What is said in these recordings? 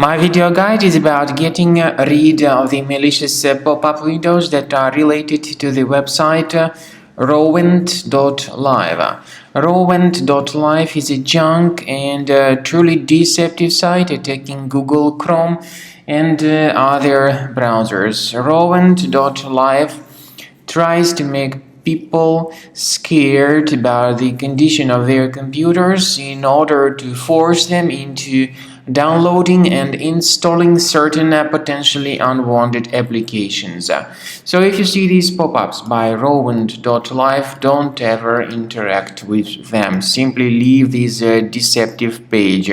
My video guide is about getting rid of the malicious pop-up windows that are related to the website Rowent.live. Rowent.live is a junk and truly deceptive site attacking Google Chrome and other browsers. Rowent.live tries to make people scared about the condition of their computers in order to force them into downloading and installing certain potentially unwanted applications. So if you see these pop-ups by Rowent.live, don't ever interact with them. Simply leave this deceptive page.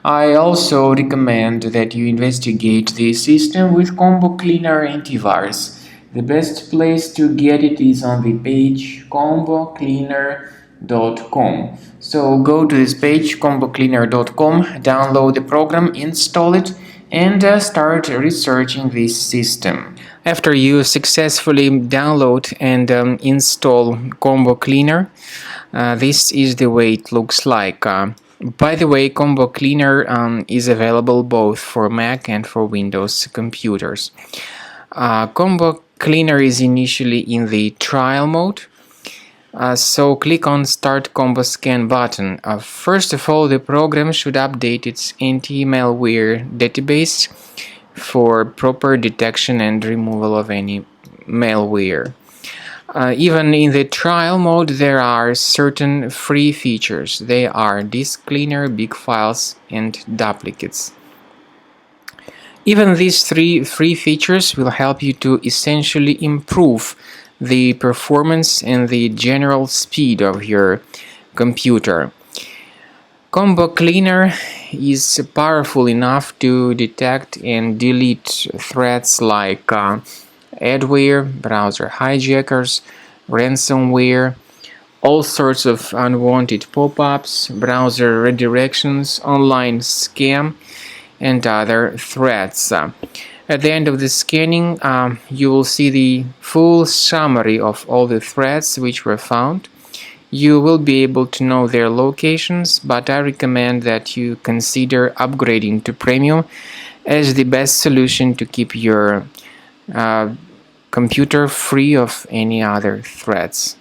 I also recommend that you investigate the system with Combo Cleaner Antivirus. The best place to get it is on the page combocleaner.com. So go to this page combocleaner.com, download the program, install it, and start researching this system. After you successfully download and install Combo Cleaner, this is the way it looks like. By the way, Combo Cleaner is available both for Mac and for Windows computers. Combo Cleaner is initially in the trial mode, so click on Start Combo Scan button. First of all, the program should update its anti-malware database for proper detection and removal of any malware. Even in the trial mode, there are certain free features. They are Disk Cleaner, Big Files, and Duplicates. Even these three free features will help you to essentially improve the performance and the general speed of your computer. Combo Cleaner is powerful enough to detect and delete threats like adware, browser hijackers, ransomware, all sorts of unwanted pop-ups, browser redirections, online scam, and other threats. At the end of the scanning, you will see the full summary of all the threats which were found. You will be able to know their locations, but I recommend that you consider upgrading to Premium as the best solution to keep your computer free of any other threats.